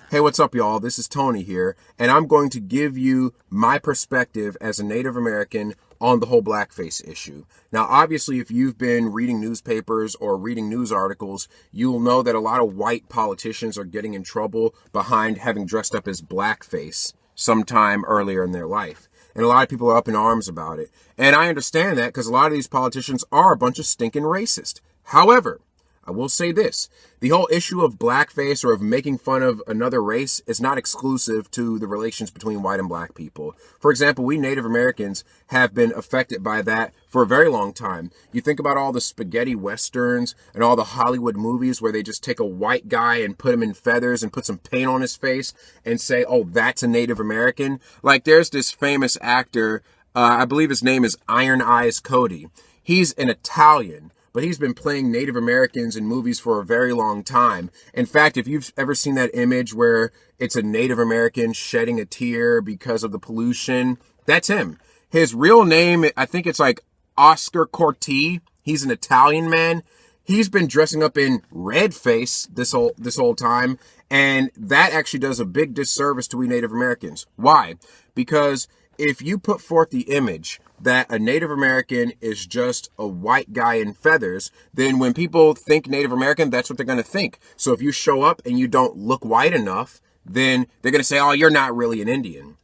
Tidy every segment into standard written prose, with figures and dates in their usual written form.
Hey, what's up, y'all? This is Tony here, and I'm going to give you my perspective as a Native American on the whole blackface issue. Now, obviously, if you've been reading newspapers or reading news articles, you'll know that a lot of white politicians are getting in trouble behind having dressed up as blackface sometime earlier in their life. And a lot of people are up in arms about it. And I understand that because a lot of these politicians are a bunch of stinking racist. However, I will say this. The whole issue of blackface or of making fun of another race is not exclusive to the relations between white and black people. For example, we Native Americans have been affected by that for a very long time. You think about all the spaghetti westerns and all the Hollywood movies where they just take a white guy and put him in feathers and put some paint on his face and say, oh, that's a Native American. Like there's this famous actor, I believe his name is Iron Eyes Cody. He's an Italian, but he's been playing Native Americans in movies for a very long time. In fact, if you've ever seen that image where it's a Native American shedding a tear because of the pollution, that's him. His real name, I think it's like Oscar Corti. He's an Italian man. He's been dressing up in red face this whole time, and that actually does a big disservice to we Native Americans. Why? Because if you put forth the image that a Native American is just a white guy in feathers, then when people think Native American, that's what they're going to think. So if you show up and you don't look white enough, then they're going to say, oh, you're not really an Indian.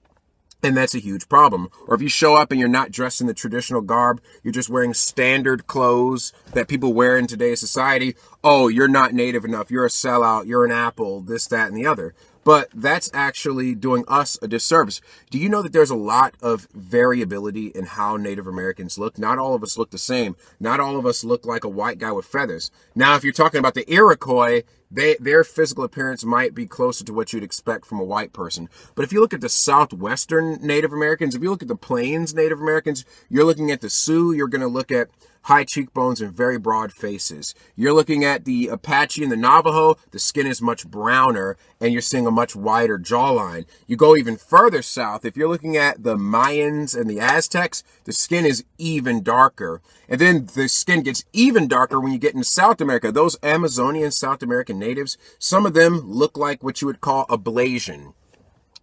And that's a huge problem. Or if you show up and you're not dressed in the traditional garb, you're just wearing standard clothes that people wear in today's society, oh, you're not Native enough, you're a sellout, you're an apple, this, that, and the other. But that's actually doing us a disservice. Do you know that there's a lot of variability in how Native Americans look? Not all of us look the same. Not all of us look like a white guy with feathers. Now, if you're talking about the Iroquois, their physical appearance might be closer to what you'd expect from a white person. But if you look at the Southwestern Native Americans, if you look at the Plains Native Americans, you're looking at the Sioux, you're going to look at high cheekbones and very broad faces. You're looking at the Apache and the Navajo, the skin is much browner and you're seeing a much wider jawline. You go even further south, if you're looking at the Mayans and the Aztecs, the skin is even darker. And then the skin gets even darker when you get into South America. Those Amazonian South American natives, some of them look like what you would call a Blasian.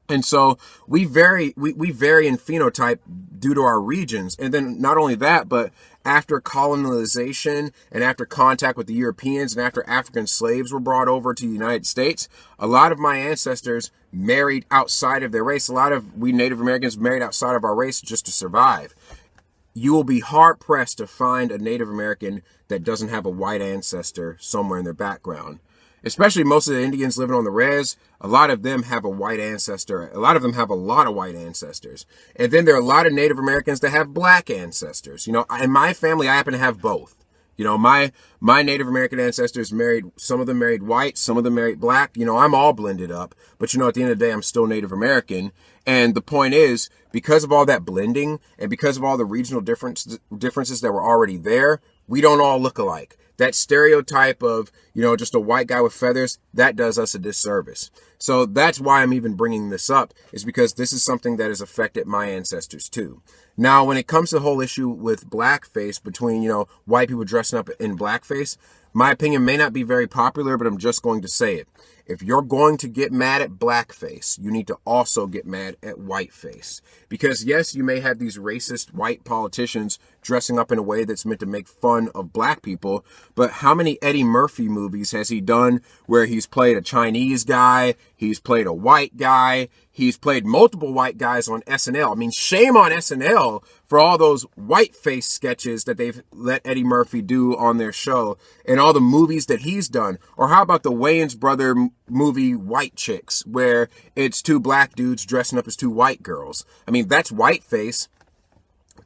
And so we vary in phenotype due to our regions. And then not only that, but after colonization and after contact with the Europeans and after African slaves were brought over to the United States, a lot of my ancestors married outside of their race. A lot of we Native Americans married outside of our race just to survive. You will be hard pressed to find a Native American that doesn't have a white ancestor somewhere in their background. Especially most of the Indians living on the res, a lot of them have a white ancestor. A lot of them have a lot of white ancestors. And then there are a lot of Native Americans that have black ancestors. You know, in my family, I happen to have both. You know, my Native American ancestors married, some of them married white, some of them married black. You know, I'm all blended up. But, you know, at the end of the day, I'm still Native American. And the point is, because of all that blending and because of all the regional differences that were already there, we don't all look alike. That stereotype of, you know, just a white guy with feathers, that does us a disservice. So that's why I'm even bringing this up, is because this is something that has affected my ancestors too. Now, when it comes to the whole issue with blackface between, you know, white people dressing up in blackface, my opinion may not be very popular, but I'm just going to say it. If you're going to get mad at blackface, you need to also get mad at whiteface. Because yes, you may have these racist white politicians dressing up in a way that's meant to make fun of black people, but how many Eddie Murphy movies has he done where he's played a Chinese guy, he's played a white guy, he's played multiple white guys on SNL? I mean, shame on SNL for all those whiteface sketches that they've let Eddie Murphy do on their show and all the movies that he's done. Or how about the Wayans brother movie White Chicks, where it's two black dudes dressing up as two white girls? I mean, that's whiteface.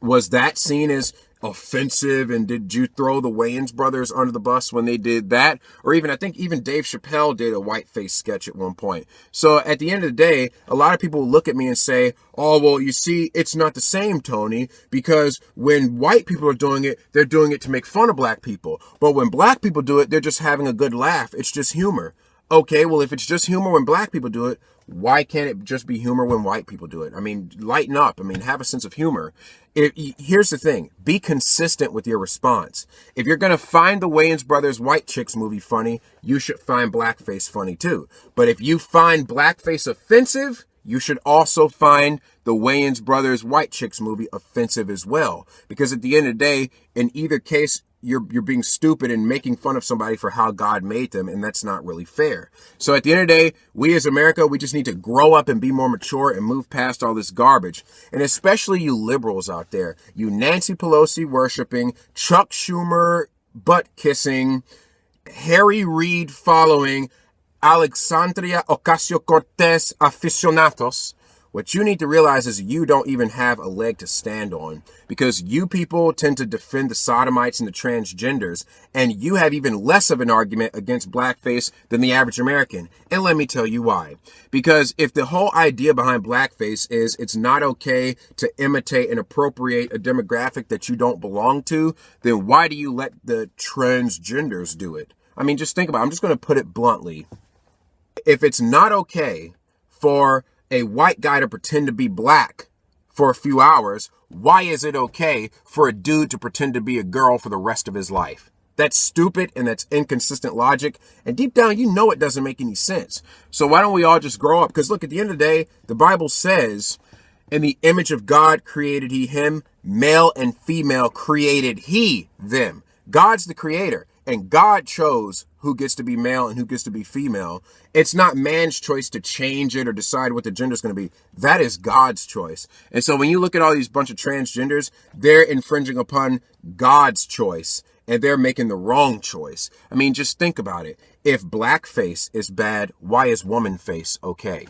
Was that seen as offensive, and did you throw the Wayans brothers under the bus when they did that? Or even, I think even Dave Chappelle did a whiteface sketch at one point. So at the end of the day, a lot of people look at me and say, oh, well, you see, it's not the same, Tony, because when white people are doing it, they're doing it to make fun of black people. But when black people do it, they're just having a good laugh. It's just humor. Okay, well, if it's just humor when black people do it, why can't it just be humor when white people do it? I mean, lighten up. I mean, have a sense of humor. Here's the thing. Be consistent with your response. If you're going to find the Wayans Brothers White Chicks movie funny, you should find Blackface funny too. But if you find Blackface offensive, you should also find the Wayans Brothers White Chicks movie offensive as well. Because at the end of the day, in either case, you're being stupid and making fun of somebody for how God made them, and that's not really fair. So at the end of the day, we as America, we just need to grow up and be more mature and move past all this garbage. And especially you liberals out there, you Nancy Pelosi worshiping, Chuck Schumer butt kissing, Harry Reid following, Alexandria Ocasio-Cortez aficionados. What you need to realize is you don't even have a leg to stand on, because you people tend to defend the sodomites and the transgenders, and you have even less of an argument against blackface than the average American. And let me tell you why. Because if the whole idea behind blackface is it's not okay to imitate and appropriate a demographic that you don't belong to, then why do you let the transgenders do it? I mean, just think about it. I'm just going to put it bluntly. If it's not okay for a white guy to pretend to be black for a few hours, why is it okay for a dude to pretend to be a girl for the rest of his life? That's stupid and that's inconsistent logic. And deep down, you know it doesn't make any sense. So why don't we all just grow up? Because look, at the end of the day, the Bible says, in the image of God created he him, male and female created he them. God's the creator, and God chose who gets to be male and who gets to be female. It's not man's choice to change it or decide what the gender is going to be. That is God's choice. And so when you look at all these bunch of transgenders, they're infringing upon God's choice, and they're making the wrong choice. I mean, just think about it. If blackface is bad, why is woman face okay?